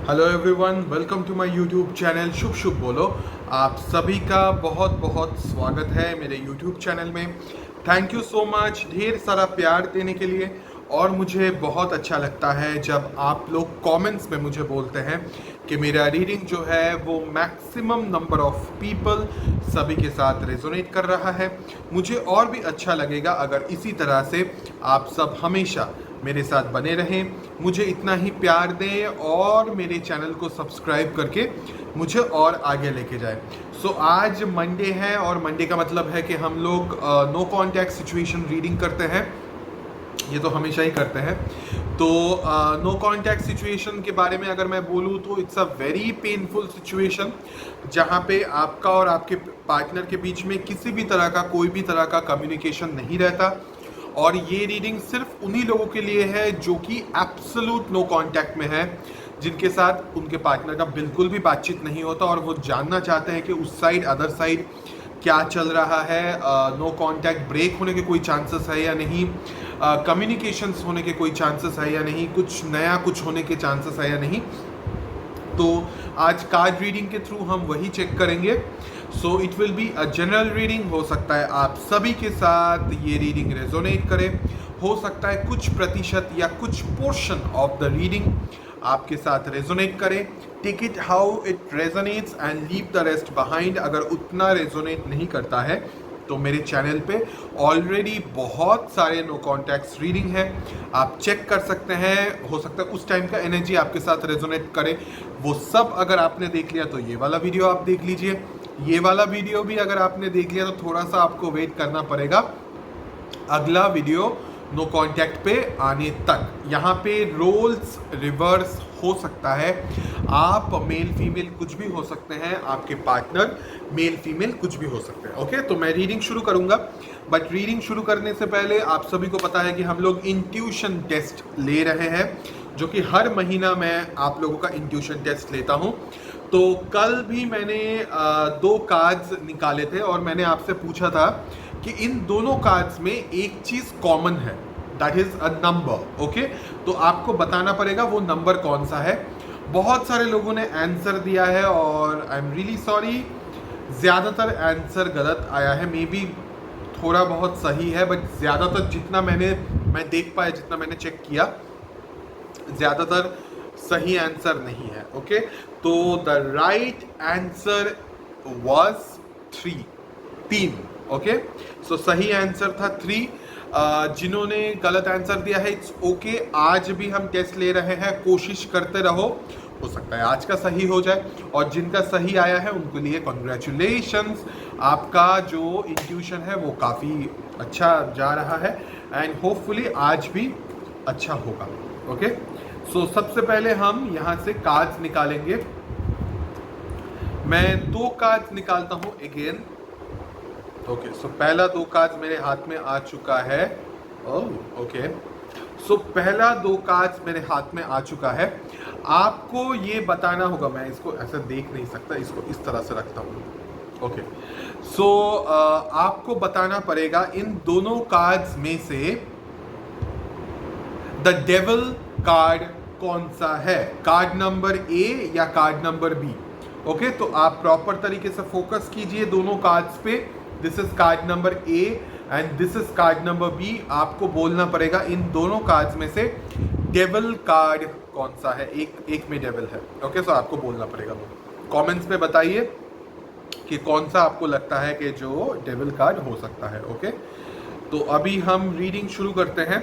Hello everyone, welcome to my YouTube channel शुभ शुभ बोलो। आप सभी का बहुत बहुत स्वागत है मेरे यूट्यूब चैनल में। थैंक यू सो मच ढेर सारा प्यार देने के लिए। और मुझे बहुत अच्छा लगता है जब आप लोग कमेंट्स में मुझे बोलते हैं कि मेरा रीडिंग जो है वो मैक्सिमम नंबर ऑफ पीपल सभी के साथ रेजोनेट कर रहा है। मुझे और भी अच्छा लगेगा अगर इसी तरह से आप सब हमेशा मेरे साथ बने रहें, मुझे इतना ही प्यार दें और मेरे चैनल को सब्सक्राइब करके मुझे और आगे लेके जाए। सो आज मंडे है और मंडे का मतलब है कि हम लोग नो कॉन्टैक्ट सिचुएशन रीडिंग करते हैं। ये तो हमेशा ही करते हैं। तो नो कॉन्टैक्ट सिचुएशन के बारे में अगर मैं बोलूँ तो it's a very painful situation जहाँ पे आपका और आपके पार्टनर के बीच में किसी भी तरह का कोई भी तरह का कम्युनिकेशन नहीं रहता। और ये रीडिंग सिर्फ उन्हीं लोगों के लिए है जो कि एब्सोल्यूट नो कांटेक्ट में है, जिनके साथ उनके पार्टनर का बिल्कुल भी बातचीत नहीं होता और वो जानना चाहते हैं कि उस साइड अदर साइड क्या चल रहा है। नो कांटेक्ट ब्रेक होने के कोई चांसेस है या नहीं, कम्युनिकेशंस होने के कोई चांसेस है या नहीं, कुछ नया कुछ होने के चांसेस है या नहीं। तो आज कार्ड रीडिंग के थ्रू हम वही चेक करेंगे। So it will be a general reading. हो सकता है आप सभी के साथ ये रीडिंग रेजोनेट करे, हो सकता है कुछ प्रतिशत या कुछ पोर्शन ऑफ द रीडिंग आपके साथ रेजोनेट करे। Take it how it resonates and leave the rest behind. अगर उतना रेजोनेट नहीं करता है तो मेरे चैनल पे ऑलरेडी बहुत सारे नो कॉन्टैक्ट्स रीडिंग है, आप चेक कर सकते हैं। हो सकता है उस टाइम का एनर्जी आपके साथ रेजोनेट करे। वो सब अगर आपने देख लिया तो ये वाला वीडियो आप देख लीजिए। ये वाला वीडियो भी अगर आपने देख लिया तो थोड़ा सा आपको वेट करना पड़ेगा अगला वीडियो नो कांटेक्ट पे आने तक। यहाँ पे रोल्स रिवर्स हो सकता है। आप मेल फीमेल कुछ भी हो सकते हैं, आपके पार्टनर मेल फीमेल कुछ भी हो सकते हैं। ओके, तो मैं रीडिंग शुरू करूंगा। बट रीडिंग शुरू करने से पहले आप सभी को पता है कि हम लोग इंट्यूशन टेस्ट ले रहे हैं, जो कि हर महीना मैं आप लोगों का इंट्यूशन टेस्ट लेता हूँ। तो कल भी मैंने 2 कार्ड्स निकाले थे और मैंने आपसे पूछा था कि इन दोनों कार्ड्स में एक चीज़ कॉमन है, that is a number. Okay, तो आपको बताना पड़ेगा वो नंबर कौन सा है। बहुत सारे लोगों ने आंसर दिया है और आई एम रियली सॉरी, ज़्यादातर आंसर गलत आया है। मे बी थोड़ा बहुत सही है, बट ज़्यादातर जितना मैं देख पाया, जितना मैंने चेक किया, ज़्यादातर सही आंसर नहीं है। ओके, तो the right answer was 3। Okay, so सही आंसर था 3। जिन्होंने गलत आंसर दिया है इट्स ओके, आज भी हम टेस्ट ले रहे हैं, कोशिश करते रहो, हो सकता है आज का सही हो जाए। और जिनका सही आया है उनके लिए कॉन्ग्रेचुलेशंस, आपका जो इंट्यूशन है वो काफ़ी अच्छा जा रहा है एंड होपफुली आज भी अच्छा होगा। ओके, सो सबसे पहले हम यहाँ से कार्ड्स निकालेंगे। मैं 2 कार्ड्स निकालता हूँ अगेन। ओके, सो पहला 2 कार्ड्स मेरे हाथ में आ चुका है। ओके, सो पहला 2 कार्ड्स मेरे हाथ में आ चुका है। आपको ये बताना होगा, मैं इसको ऐसा देख नहीं सकता, इसको इस तरह से रखता हूँ। ओके, सो आपको बताना पड़ेगा इन दोनों कार्ड्स में से द डेविल कार्ड कौन सा है, कार्ड नंबर ए या कार्ड नंबर बी। ओके, तो आप प्रॉपर तरीके से फोकस कीजिए दोनों कार्ड्स पे। This is card number A and this is card number B. आपको बोलना पड़ेगा इन दोनों कार्ड्स में से डेविल कार्ड कौन सा है। एक में डेविल है। ओके, सो आपको बोलना पड़ेगा। कमेंट्स में बताइए कि कौन सा आपको लगता है कि जो डेविल कार्ड हो सकता है। ओके, तो अभी हम रीडिंग शुरू करते हैं।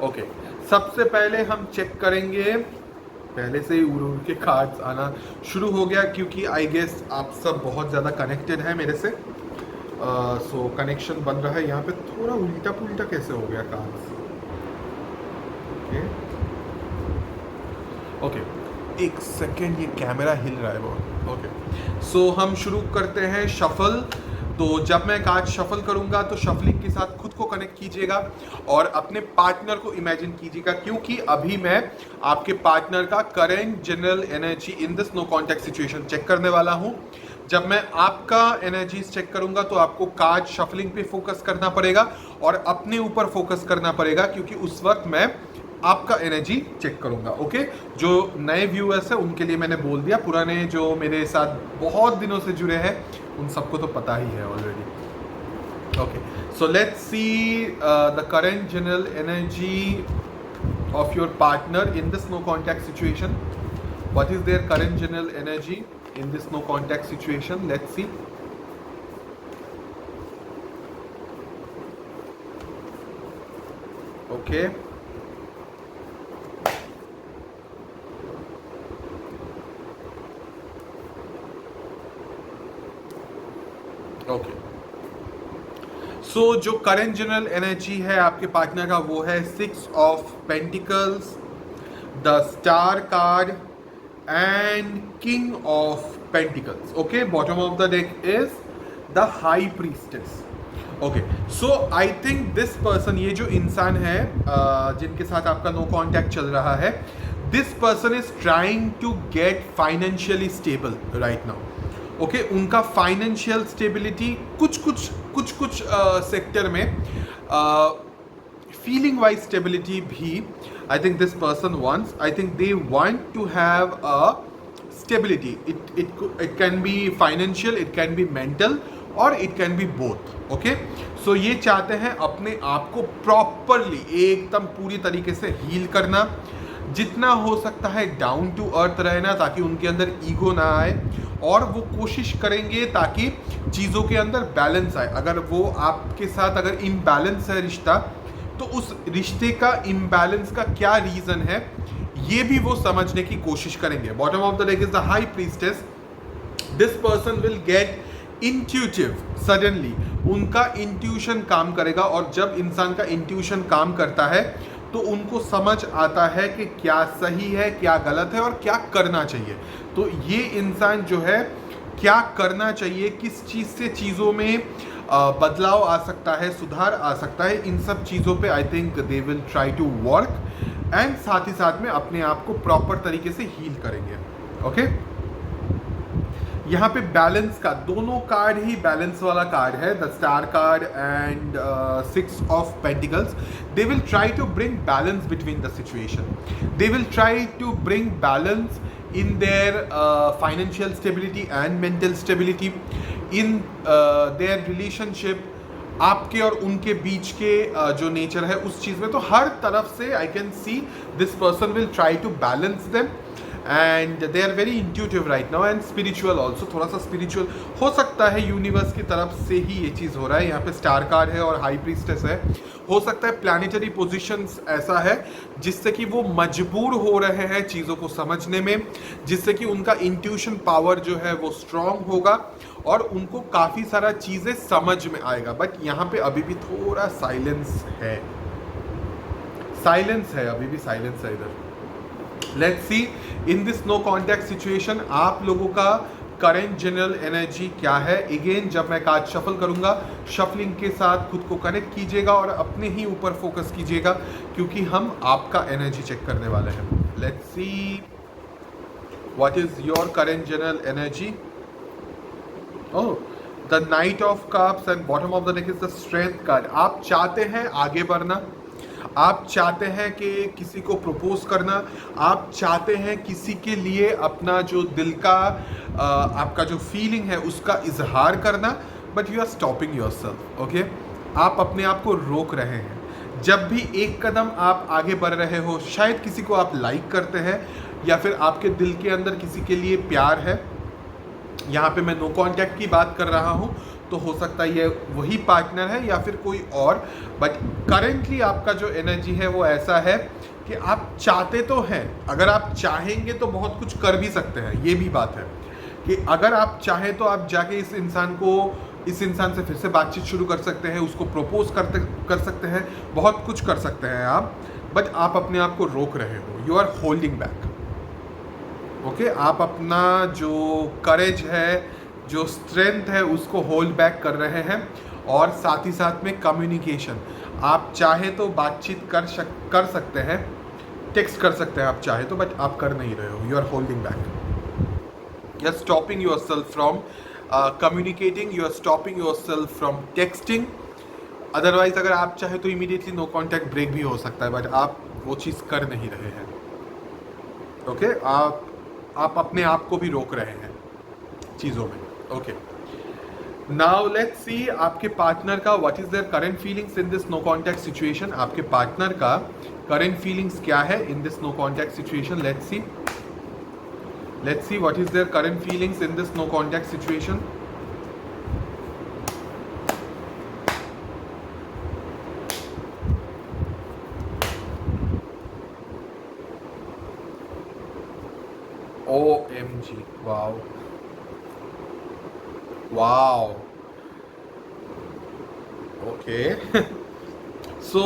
ओके, सबसे पहले हम चेक करेंगे, पहले से ही उड़ उड़ के कार्ड्स आना शुरू हो गया क्योंकि आई गेस आप सब बहुत ज़्यादा कनेक्टेड है मेरे से। सो कनेक्शन बन रहा है। यहाँ पे थोड़ा उल्टा पुल्टा कैसे हो गया कार्ड्स। ओके, एक सेकेंड, ये कैमरा हिल रहा है बहुत। ओके, सो हम शुरू करते हैं शफल। तो जब मैं कार्ड शफल करूंगा तो शफलिंग के साथ खुद को कनेक्ट कीजिएगा और अपने पार्टनर को इमेजिन कीजिएगा, क्योंकि अभी मैं आपके पार्टनर का current general energy in this no contact situation check करने वाला हूं। जब मैं आपका एनर्जीज चेक करूंगा तो आपको कार्ड शफलिंग पे फोकस करना पड़ेगा और अपने ऊपर फोकस करना पड़ेगा, क्योंकि उस वक्त मैं आपका एनर्जी चेक करूंगा। ओके, जो नए व्यूअर्स हैं उनके लिए मैंने बोल दिया, पुराने जो मेरे साथ बहुत दिनों से जुड़े हैं उन सबको तो पता ही है already. Okay, so let's see the current general energy of your partner in this no contact situation. What is their current general energy in this no contact situation? Let's see. Okay, okay. सो जो current general energy है आपके partner का वो है 6 of pentacles, the star card and king of pentacles. Okay, bottom of the deck is the high priestess. Okay, so I think this person, ये जो इंसान है जिनके साथ आपका नो कॉन्टैक्ट चल रहा है, this person is trying to get financially stable right now. Okay, उनका फाइनेंशियल स्टेबिलिटी कुछ सेक्टर में फीलिंग वाइज स्टेबिलिटी भी I think this person wants. I think they want to have a stability. It can be financial, it can be mental और it can be both. Okay, so ये चाहते हैं अपने आप को properly एकदम पूरी तरीके से हील करना, जितना हो सकता है डाउन टू अर्थ रहना, ताकि उनके अंदर ईगो ना आए, और वो कोशिश करेंगे ताकि चीज़ों के अंदर बैलेंस आए। अगर वो आपके साथ अगर इम्बैलेंस है रिश्ता, तो उस रिश्ते का इम्बैलेंस का क्या रीज़न है ये भी वो समझने की कोशिश करेंगे। Bottom of the deck is the high priestess. This person will get intuitive, suddenly उनका इंट्यूशन काम करेगा, और जब इंसान का इंट्यूशन काम करता है तो उनको समझ आता है कि क्या सही है, क्या गलत है और क्या करना चाहिए। तो ये इंसान जो है क्या करना चाहिए, किस चीज़ से चीज़ों में बदलाव आ सकता है, सुधार आ सकता है, इन सब चीज़ों पे I think they will try to work, and साथ ही साथ में अपने आप को प्रॉपर तरीके से हील करेंगे। ओके, यहाँ पे बैलेंस का दोनों कार्ड ही बैलेंस वाला कार्ड है, the star card and 6 of pentacles. They will try to bring balance between the situation, they will try to bring balance in their financial stability and mental stability, in their relationship, आपके और उनके बीच के जो nature है उस चीज़ में। तो हर तरफ से I can see this person will try to balance them, and they are very intuitive right now and spiritual also. थोड़ा सा स्पिरिचुअल हो सकता है, यूनिवर्स की तरफ से ही ये चीज़ हो रहा है। यहाँ पे स्टार कार्ड है और हाई प्रीस्टेस है। हो सकता है प्लैनेटरी पोजीशंस ऐसा है जिससे कि वो मजबूर हो रहे हैं चीज़ों को समझने में, जिससे कि उनका इंट्यूशन पावर जो है वो स्ट्रांग होगा और उनको काफ़ी सारा चीज़ें समझ में आएगा। बट यहाँ पे अभी भी थोड़ा साइलेंस है, अभी भी साइलेंस है इधर। Let's see in this no contact situation आप लोगों का करंट जनरल एनर्जी क्या है। अगेन जब मैं कार्ड शफल करूंगा, शफलिंग के साथ खुद को कनेक्ट कीजिएगा और अपने ही ऊपर फोकस कीजिएगा, क्योंकि हम आपका एनर्जी चेक करने वाले हैं। Let's see what is your current general energy. Oh, the night of cups and bottom of the deck is the strength card. आप चाहते हैं आगे बढ़ना, आप चाहते हैं कि किसी को प्रपोज करना, आप चाहते हैं किसी के लिए अपना जो दिल का आपका जो फीलिंग है उसका इजहार करना, but you are stopping yourself. Okay, आप अपने आप को रोक रहे हैं। जब भी एक कदम आप आगे बढ़ रहे हो, शायद किसी को आप लाइक करते हैं या फिर आपके दिल के अंदर किसी के लिए प्यार है। यहाँ पे मैं नो कॉन्टैक्ट की बात कर रहा हूँ, तो हो सकता है ये वही पार्टनर है या फिर कोई और, बट करेंटली आपका जो एनर्जी है वो ऐसा है कि आप चाहते तो हैं, अगर आप चाहेंगे तो बहुत कुछ कर भी सकते हैं। ये भी बात है कि अगर आप चाहें तो आप जाके इस इंसान से फिर से बातचीत शुरू कर सकते हैं, उसको प्रपोज कर सकते हैं, बहुत कुछ कर सकते हैं आप, बट आप अपने आप को रोक रहे हो। You are holding back. Okay, आप अपना जो करेज है, जो स्ट्रेंथ है, उसको होल्ड बैक कर रहे हैं। और साथ ही साथ में कम्युनिकेशन, आप चाहे तो बातचीत कर सकते हैं, टेक्स्ट कर सकते हैं आप चाहे तो, बट आप कर नहीं रहे हो। You are holding back, you are stopping yourself from communicating, you are stopping yourself from texting. Otherwise अगर आप चाहे तो इमीडिएटली नो कॉन्टैक्ट ब्रेक भी हो सकता है, बट आप वो चीज़ कर नहीं रहे हैं। ओके, आप अपने आप को भी रोक रहे हैं चीज़ों में। ओके, नाउ लेट्स सी आपके पार्टनर का what is their current feelings in this no contact situation. आपके पार्टनर का करंट फीलिंग्स क्या है in this no contact situation. Let's see what is their current feelings in this no contact situation. OMG, wow. Wow. Okay. So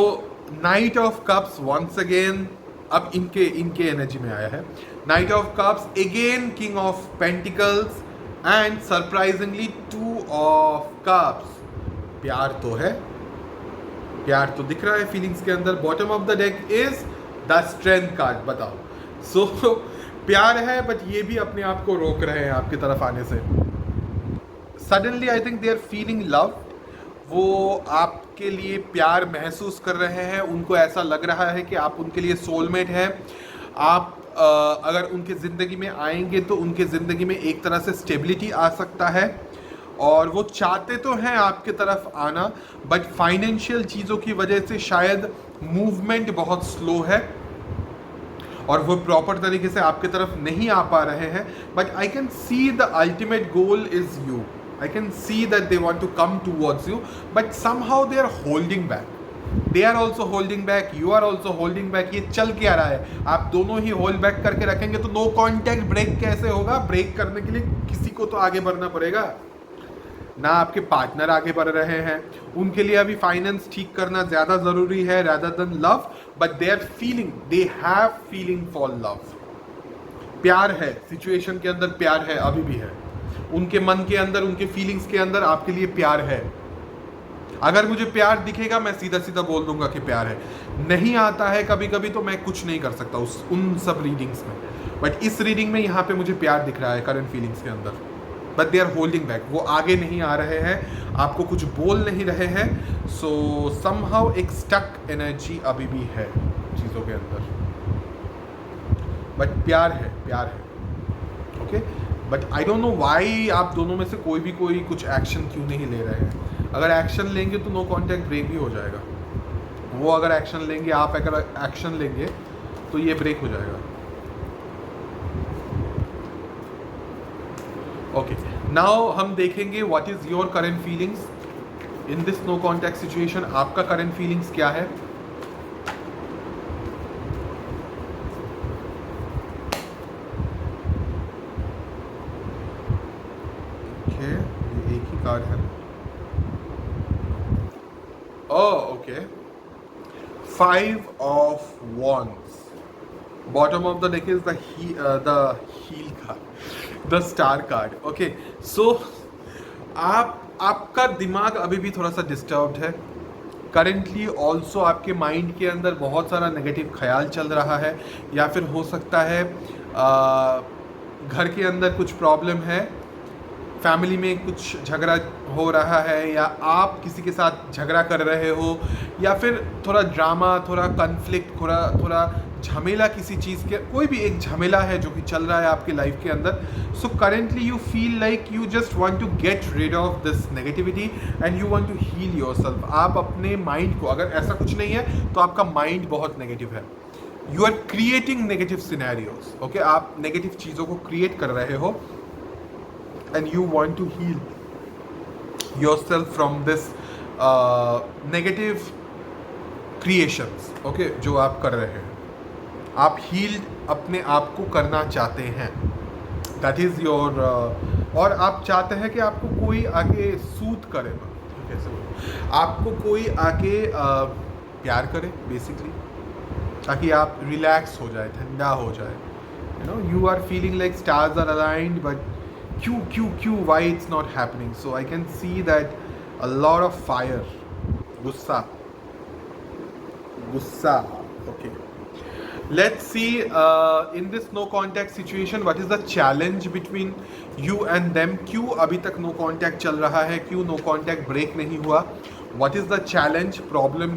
knight of cups once again अब इनके energy में आया है। Knight of cups again, king of pentacles and surprisingly 2 of cups. प्यार तो है, प्यार तो दिख रहा है फीलिंग्स के अंदर। Bottom of the deck is the strength card. बताओ, सो प्यार है बट ये भी अपने आप को रोक रहे हैं आपकी तरफ आने से। Suddenly I think they are feeling love. वो आपके लिए प्यार महसूस कर रहे हैं। उनको ऐसा लग रहा है कि आप उनके लिए सोलमेट हैं। आप अगर उनके ज़िंदगी में आएंगे तो उनके ज़िंदगी में एक तरह से स्टेबिलिटी आ सकता है। और वो चाहते तो हैं आपके तरफ आना, बट फाइनेंशियल चीज़ों की वजह से शायद मूवमेंट बहुत स्लो है और वो प्रॉपर तरीके से आपके तरफ नहीं आ पा रहे हैं। But I can see the ultimate goal is you. I can see that they want to come towards you, but somehow they are holding back. They are also holding back. You are also holding back. ये चल क्या रहा है? आप दोनों ही hold back करके रखेंगे तो नो कॉन्टैक्ट ब्रेक कैसे होगा? ब्रेक करने के लिए किसी को तो आगे बढ़ना पड़ेगा ना। आपके पार्टनर आगे बढ़ रहे हैं, उनके लिए अभी फाइनेंस ठीक करना ज़्यादा ज़रूरी है rather than love, but they are feeling, they have feeling for love. प्यार है, सिचुएशन के अंदर प्यार है, अभी भी है। उनके मन के अंदर, उनके फीलिंग्स के अंदर आपके लिए प्यार है। अगर मुझे प्यार दिखेगा मैं सीधा सीधा बोल दूंगा कि प्यार है। नहीं आता है कभी कभी तो मैं कुछ नहीं कर सकता उन सब रीडिंग्स में, बट इस रीडिंग में यहाँ पे मुझे प्यार दिख रहा है करंट फीलिंग्स के अंदर। But they are holding back, वो आगे नहीं आ रहे हैं, आपको कुछ बोल नहीं रहे हैं। सो समहाउ एक स्टक एनर्जी अभी भी है चीज़ों के अंदर, बट प्यार है, प्यार है। Okay, but I don't know why आप दोनों में से कोई कुछ एक्शन क्यों नहीं ले रहे हैं। अगर एक्शन लेंगे तो नो कॉन्टैक्ट ब्रेक भी हो जाएगा। वो अगर एक्शन लेंगे, आप अगर एक्शन लेंगे तो ये ब्रेक हो जाएगा। ओके, नाउ हम देखेंगे what is your current feelings in this no contact situation. आपका करंट फीलिंग्स क्या है? एक ही कार्ड है। Okay, 5 of Wands. Bottom of the deck is the heel card, the star card. Okay, so आपका दिमाग अभी भी थोड़ा सा डिस्टर्ब्ड है करेंटली। ऑल्सो आपके माइंड के अंदर बहुत सारा नेगेटिव ख्याल चल रहा है, या फिर हो सकता है घर के अंदर कुछ प्रॉब्लम है, फैमिली में कुछ झगड़ा हो रहा है, या आप किसी के साथ झगड़ा कर रहे हो, या फिर थोड़ा ड्रामा, थोड़ा कन्फ्लिक्ट, थोड़ा झमेला, किसी चीज़ के कोई भी एक झमेला है जो कि चल रहा है आपके लाइफ के अंदर। So currently you feel like you just want to get rid of this negativity and you want to heal yourself. आप अपने माइंड को, अगर ऐसा कुछ नहीं है तो आपका माइंड बहुत नेगेटिव है। You are creating negative scenarios. Okay, आप नेगेटिव चीज़ों को क्रिएट कर रहे हो and you want to heal yourself from this negative creations, okay, जो आप कर रहे हैं। आप हील अपने आप को करना चाहते हैं, that is your और आप चाहते हैं कि आपको कोई आगे सूट करे, कैसे बोलूं, आपको कोई आगे प्यार करे बेसिकली, ताकि आप रिलैक्स हो जाए, ठंडा हो जाए। You know, you are feeling like stars are aligned, but क्यों why it's not happening? So I can see that a lot of fire, gussa. Okay, let's see in this no contact situation what is the challenge between you and them. क्यों अभी तक no contact चल रहा है? क्यों no contact break नहीं हुआ? What is the challenge? Problem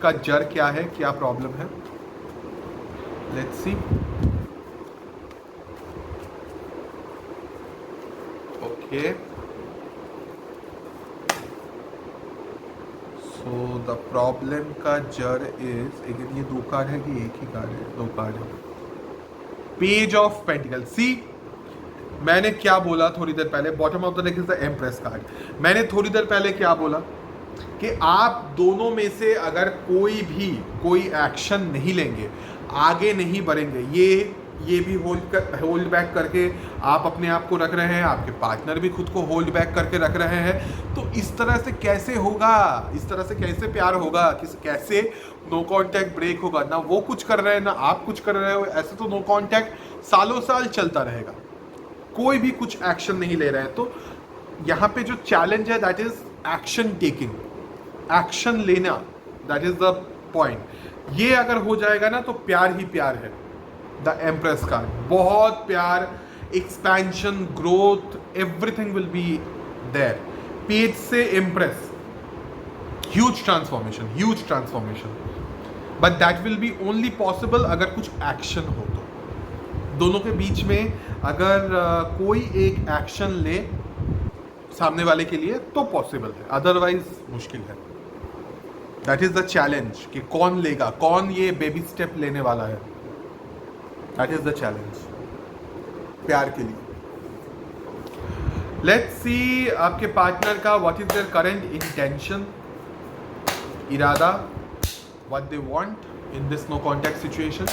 का जड़ क्या है? क्या प्रॉब्लम है? Let's see. Okay, so the problem का जड़ इज, अगेन ये 2 कार्ड है कि एक ही कार्ड है? 2 कार्ड है। Page of pentacle. सी, मैंने क्या बोला थोड़ी देर पहले? Bottom of the deck is the empress card. मैंने थोड़ी देर पहले क्या बोला कि आप दोनों में से अगर कोई एक्शन नहीं लेंगे, आगे नहीं बढ़ेंगे, ये भी होल्ड बैक करके आप अपने आप को रख रहे हैं, आपके पार्टनर भी खुद को होल्ड बैक करके रख रहे हैं, तो इस तरह से कैसे होगा? इस तरह से कैसे प्यार होगा? कैसे नो कांटेक्ट ब्रेक होगा? ना वो कुछ कर रहे हैं ना आप कुछ कर रहे हो। ऐसे तो नो कांटेक्ट सालों साल चलता रहेगा, कोई भी कुछ एक्शन नहीं ले रहे हैं। तो यहाँ पे जो चैलेंज है that is action taking, action लेना, दैट इज द पॉइंट। ये अगर हो जाएगा ना तो प्यार ही प्यार है। द एम्प्रेस कार्ड, बहुत प्यार, expansion, growth, everything will be there. Page से empress, huge transformation, but that will be only possible अगर कुछ एक्शन हो। तो दोनों के बीच में अगर कोई एक एक्शन ले सामने वाले के लिए तो पॉसिबल है, अदरवाइज मुश्किल है। दैट इज द चैलेंज कि कौन लेगा, कौन ये बेबी स्टेप लेने वाला है। दैट इज द चैलेंज प्यार के लिए। लेट्स सी आपके पार्टनर का what is their current intention, इरादा, what they want in this no contact situation.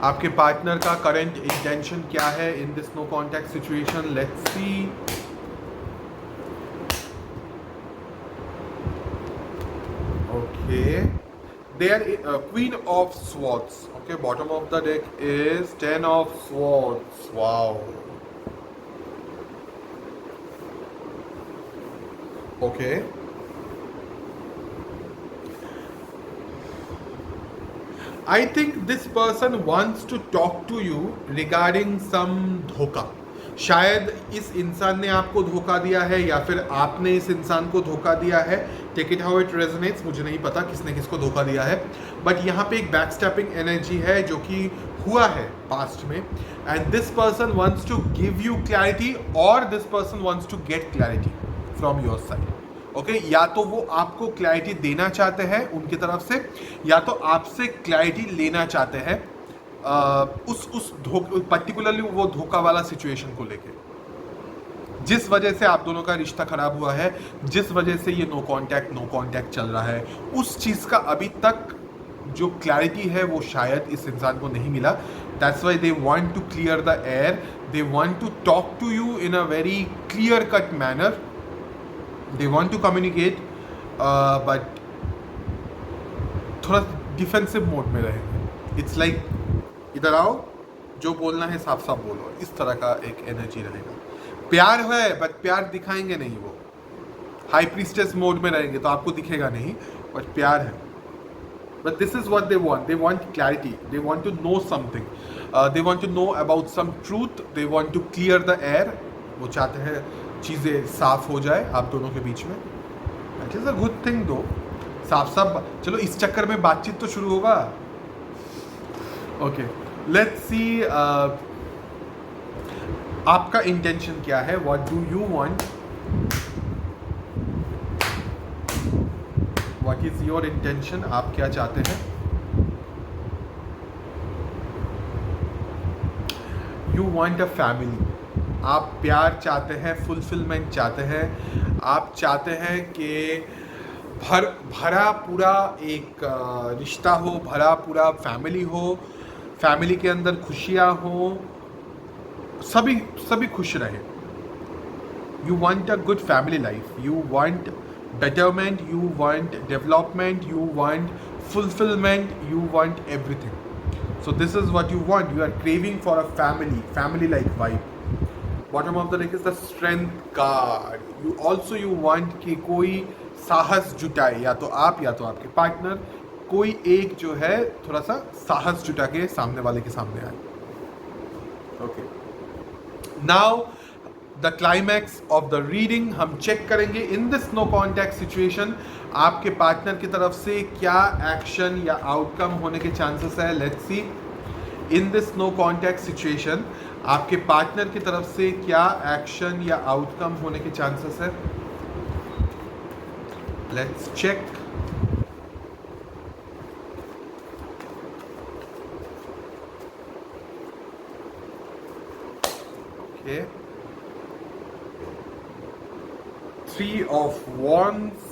आपके पार्टनर का करंट इंटेंशन क्या है in this no contact situation? Let's see. Okay, they are Queen of Swords. Okay, bottom of the deck is 10 of Swords. Wow. Okay. I think this person wants to talk to you regarding some धोखा। शायद इस इंसान ने आपको धोखा दिया है या फिर आपने इस इंसान को धोखा दिया है। Take it how it resonates, मुझे नहीं पता किसने किसको धोखा दिया है, बट यहाँ पे एक बैकस्टैपिंग एनर्जी है जो कि हुआ है पास्ट में। And this person wants to give you clarity और this person wants to get clarity from your side. Okay, या तो वो आपको क्लैरिटी देना चाहते हैं उनकी तरफ से, या तो आपसे क्लैरिटी लेना चाहते हैं उस पर्टिकुलरली वो धोखा वाला सिचुएशन को लेके, जिस वजह से आप दोनों का रिश्ता खराब हुआ है, जिस वजह से ये नो कांटेक्ट चल रहा है, उस चीज़ का अभी तक जो क्लैरिटी है वो शायद इस इंसान को नहीं मिला। That's why they want to clear the air, they want to talk to you in a very clear cut manner, they want to communicate, but थोड़ा डिफेंसिव मोड में रहेंगे। इट्स लाइक इधर आओ, जो बोलना है साफ साफ बोलो, इस तरह का एक एनर्जी रहेगा। प्यार है बट प्यार दिखाएंगे नहीं, वो हाई प्रीस्टेस मोड में रहेंगे तो आपको दिखेगा नहीं, बट प्यार है। But this is what they want clarity, they want to know something, they want to know about some truth, they want to clear the air. वो चाहते हैं चीज़ें साफ हो जाए आप दोनों के बीच में। That is a good thing दो, साफ चलो इस चक्कर में बातचीत तो शुरू होगा। ओके, लेट्स सी आपका इंटेंशन क्या है, what do you want, what is your intention, आप क्या चाहते हैं। यू वांट अ फैमिली, आप प्यार चाहते हैं, फुलफिलमेंट चाहते हैं, आप चाहते हैं कि भरा पूरा एक रिश्ता हो, भरा पूरा फैमिली हो, फैमिली के अंदर खुशियाँ हो, सभी खुश रहे। You want a good family life, you want betterment, you want development, you want fulfillment, you want everything. So this is what you want, you are craving for a family like vibe. Bottom of the deck is the strength card. You want कि कोई साहस जुटाए, या तो आप या तो आपके पार्टनर, कोई एक जो है थोड़ा सा साहस जुटा के सामने वाले के सामने आए। Okay, now the climax of the reading हम चेक करेंगे in this no contact situation आपके पार्टनर की तरफ से क्या एक्शन या आउटकम होने के चांसेस है. Let's see in this no contact situation आपके पार्टनर की तरफ से क्या एक्शन या आउटकम होने के चांसेस है. Let's check. Okay. 3 of Wands,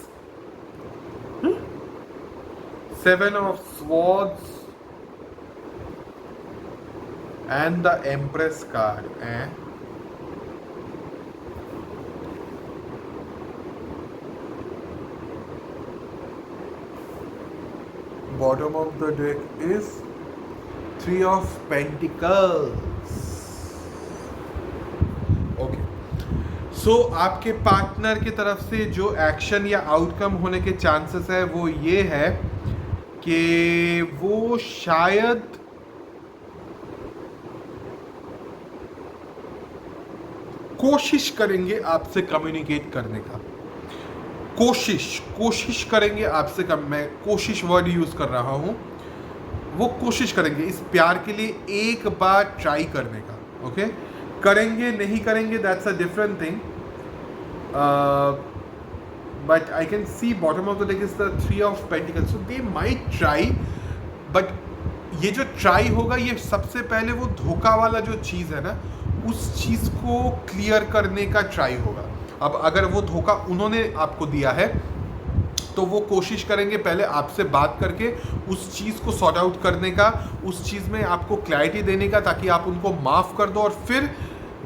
7 of Swords, and the Empress card. Bottom of the deck is 3 of Pentacles. Okay so आपके पार्टनर की तरफ से जो एक्शन या आउटकम होने के चांसेस है वो ये है कि वो शायद कोशिश करेंगे आपसे कम्युनिकेट करने का. कोशिश करेंगे आपसे मैं कोशिश वर्ड यूज कर रहा हूं. वो कोशिश करेंगे इस प्यार के लिए एक बार ट्राई करने का. ओके करेंगे नहीं करेंगे that's a different thing. But I can C bottom of the deck is the 3 of pentacles. So they might try but ये जो ट्राई होगा ये सबसे पहले वो धोखा वाला जो चीज़ है ना उस चीज़ को क्लियर करने का ट्राई होगा. अब अगर वो धोखा उन्होंने आपको दिया है तो वो कोशिश करेंगे पहले आपसे बात करके उस चीज़ को सॉर्ट आउट करने का, उस चीज़ में आपको क्लैरिटी देने का ताकि आप उनको माफ़ कर दो और फिर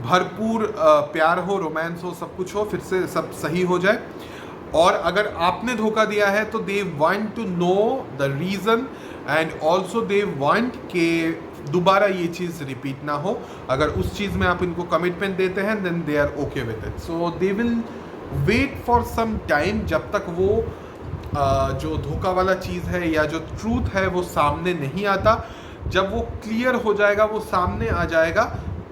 भरपूर प्यार हो, रोमांस हो, सब कुछ हो, फिर से सब सही हो जाए. और अगर आपने धोखा दिया है तो they want to know the reason and also they want के दोबारा ये चीज़ रिपीट ना हो. अगर उस चीज़ में आप इनको कमिटमेंट देते हैं then they are okay with it. So they will wait for some time जब तक वो जो धोखा वाला चीज़ है या जो ट्रूथ है वो सामने नहीं आता. जब वो क्लियर हो जाएगा, वो सामने आ जाएगा,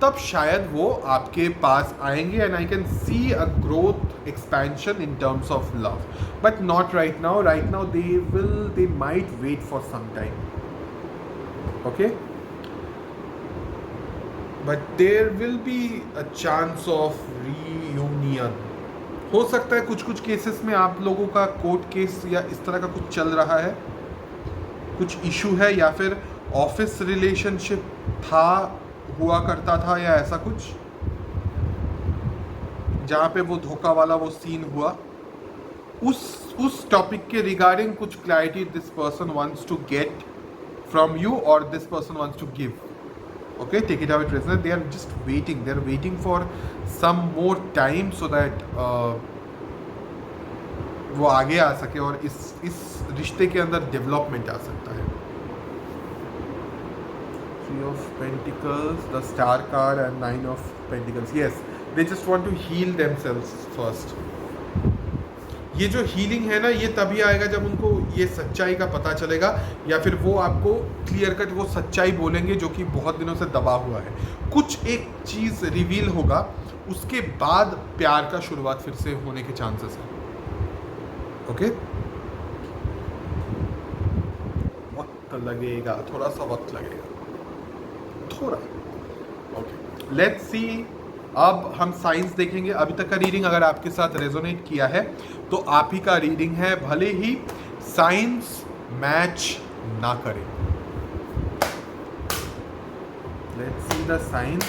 तब शायद वो आपके पास आएंगे and I can see a growth expansion in terms of love but not right now. Right now they might wait for some time. Okay but there will be a chance of reunion. हो सकता है कुछ cases में आप लोगों का court case या इस तरह का कुछ चल रहा है, कुछ इशू है या फिर ऑफिस रिलेशनशिप हुआ करता था या ऐसा कुछ जहाँ पे वो धोखा वाला वो सीन हुआ. उस टॉपिक के रिगार्डिंग कुछ clarity this person wants to get from you और this person wants to give. Okay, take it away, prisoner. They are just waiting. They are waiting for some more time so that वो आगे आ सके और इस रिश्ते के अंदर development आ सकता है. 3 of Pentacles, the Star card and 9 of Pentacles. Yes, they just want to heal themselves first. ये जो हीलिंग है ना ये तभी आएगा जब उनको ये सच्चाई का पता चलेगा या फिर वो आपको क्लियर कट वो सच्चाई बोलेंगे जो कि बहुत दिनों से दबा हुआ है. कुछ एक चीज़ रिवील होगा उसके बाद प्यार का शुरुआत फिर से होने के चांसेस हैं. ओके वक्त लगेगा, थोड़ा सा वक्त लगेगा थोड़ा. Okay let's see. अब हम साइंस देखेंगे. अभी तक का रीडिंग अगर आपके साथ रेजोनेट किया है तो आप ही का रीडिंग है, भले ही साइंस मैच ना करे. Let's see the science.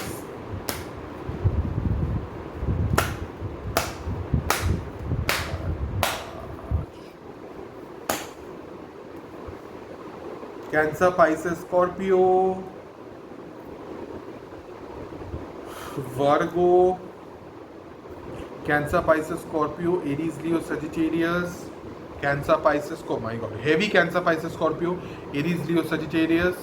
Cancer, Pisces, Scorpio, Virgo, Cancer, Pisces, Scorpio, Aries, Leo, Sagittarius, Cancer, Pisces, oh my god, heavy Cancer, Pisces, Scorpio, Aries, Leo, Sagittarius,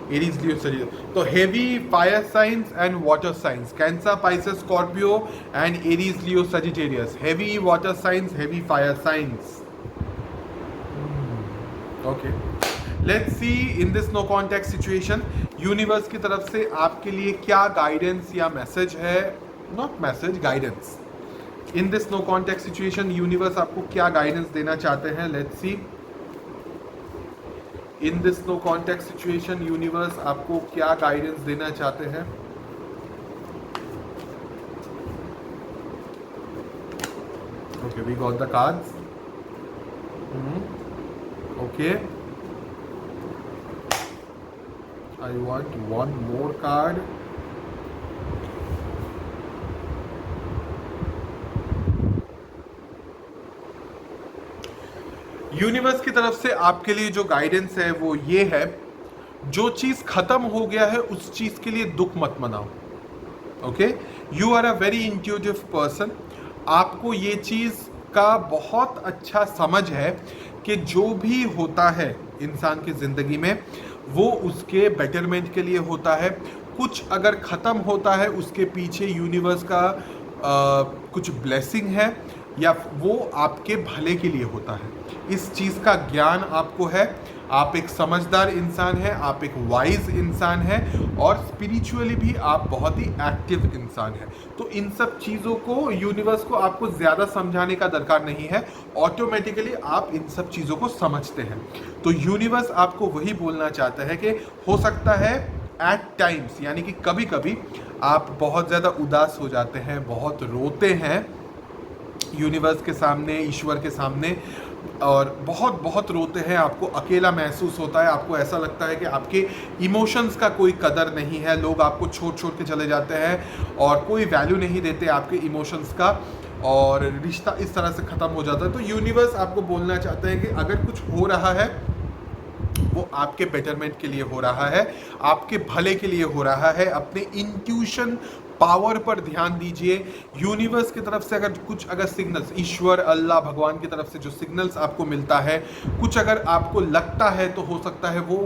Aries, Leo, Sagittarius. So heavy fire signs and water signs, Cancer, Pisces, Scorpio and Aries, Leo, Sagittarius. Heavy water signs, heavy fire signs. Okay. Let's see in this no contact situation universe की तरफ से आपके लिए क्या guidance या message है, not message, guidance. In this no contact situation universe आपको क्या गाइडेंस देना चाहते हैं, let's see. In this no contact situation universe आपको क्या गाइडेंस देना चाहते हैं। Okay, we got the cards. Okay, I want one more card. Universe की तरफ से आपके लिए जो गाइडेंस है वो ये है, जो चीज खत्म हो गया है उस चीज के लिए दुख मत मनाओ। Okay, you are a very intuitive person. आपको ये चीज का बहुत अच्छा समझ है कि जो भी होता है इंसान की जिंदगी में वो उसके बेटरमेंट के लिए होता है। कुछ अगर ख़त्म होता है उसके पीछे यूनिवर्स का कुछ ब्लेसिंग है या वो आपके भले के लिए होता है। इस चीज़ का ज्ञान आपको है। आप एक समझदार इंसान हैं, आप एक वाइज इंसान हैं और स्पिरिचुअली भी आप बहुत ही एक्टिव इंसान हैं। तो इन सब चीज़ों को यूनिवर्स को आपको ज़्यादा समझाने का दरकार नहीं है, ऑटोमेटिकली आप इन सब चीज़ों को समझते हैं। तो यूनिवर्स आपको वही बोलना चाहता है कि हो सकता है एट टाइम्स, यानी कि कभी कभी आप बहुत ज़्यादा उदास हो जाते हैं, बहुत रोते हैं यूनिवर्स के सामने, ईश्वर के सामने, और बहुत बहुत रोते हैं। आपको अकेला महसूस होता है, आपको ऐसा लगता है कि आपके इमोशंस का कोई कदर नहीं है, लोग आपको छोड़ छोड़ के चले जाते हैं और कोई वैल्यू नहीं देते आपके इमोशंस का, और रिश्ता इस तरह से ख़त्म हो जाता है। तो यूनिवर्स आपको बोलना चाहता है कि अगर कुछ हो रहा है वो आपके बेटरमेंट के लिए हो रहा है, आपके भले के लिए हो रहा है। अपने इंट्यूशन पावर पर ध्यान दीजिए। यूनिवर्स की तरफ से अगर सिग्नल्स, ईश्वर, अल्लाह, भगवान की तरफ से जो सिग्नल्स आपको मिलता है, कुछ अगर आपको लगता है तो हो सकता है वो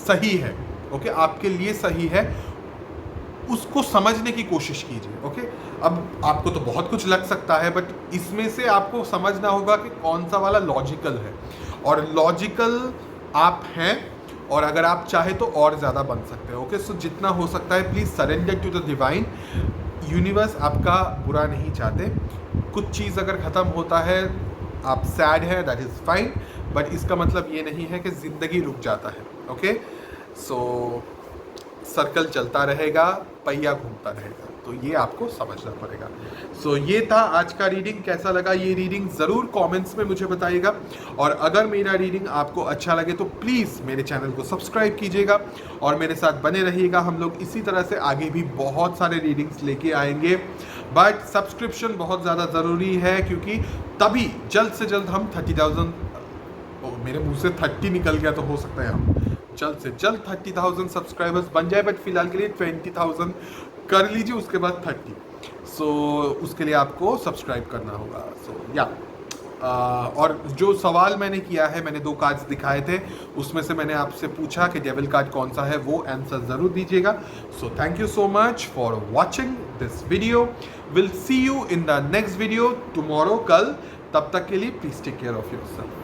सही है, ओके, आपके लिए सही है, उसको समझने की कोशिश कीजिए। ओके, अब आपको तो बहुत कुछ लग सकता है, बट इसमें से आपको समझना होगा कि कौन सा वाला लॉजिकल है, और लॉजिकल आप हैं, और अगर आप चाहे तो और ज़्यादा बन सकते हैं। ओके, सो जितना हो सकता है please surrender to the divine. Universe आपका बुरा नहीं चाहते। कुछ चीज़ अगर ख़त्म होता है, आप सैड है, दैट इज़ फाइन, बट इसका मतलब ये नहीं है कि ज़िंदगी रुक जाता है। ओके, सो सर्कल चलता रहेगा, पहिया घूमता रहेगा, तो ये आपको समझना पड़ेगा। सो ये था आज का रीडिंग। कैसा लगा ये रीडिंग ज़रूर कमेंट्स में मुझे बताइएगा, और अगर मेरा रीडिंग आपको अच्छा लगे तो प्लीज़ मेरे चैनल को सब्सक्राइब कीजिएगा और मेरे साथ बने रहिएगा। हम लोग इसी तरह से आगे भी बहुत सारे रीडिंग्स लेके आएंगे, बट सब्सक्रिप्शन बहुत ज़्यादा ज़रूरी है, क्योंकि तभी जल्द से जल्द हम 30,000, मेरे मुँह से 30 निकल गया, तो हो सकता है हम जल्द से जल्द 30,000 सब्सक्राइबर्स बन जाए, बट फिलहाल के लिए 20,000 कर लीजिए, उसके बाद 30। सो उसके लिए आपको सब्सक्राइब करना होगा। सो या और जो सवाल मैंने किया है, मैंने 2 कार्ड्स दिखाए थे, उसमें से मैंने आपसे पूछा कि डेविल कार्ड कौन सा है, वो आंसर ज़रूर दीजिएगा। So thank you so much for watching this video. Will see you in the next video tomorrow, कल। तब तक के लिए please take care of yourself.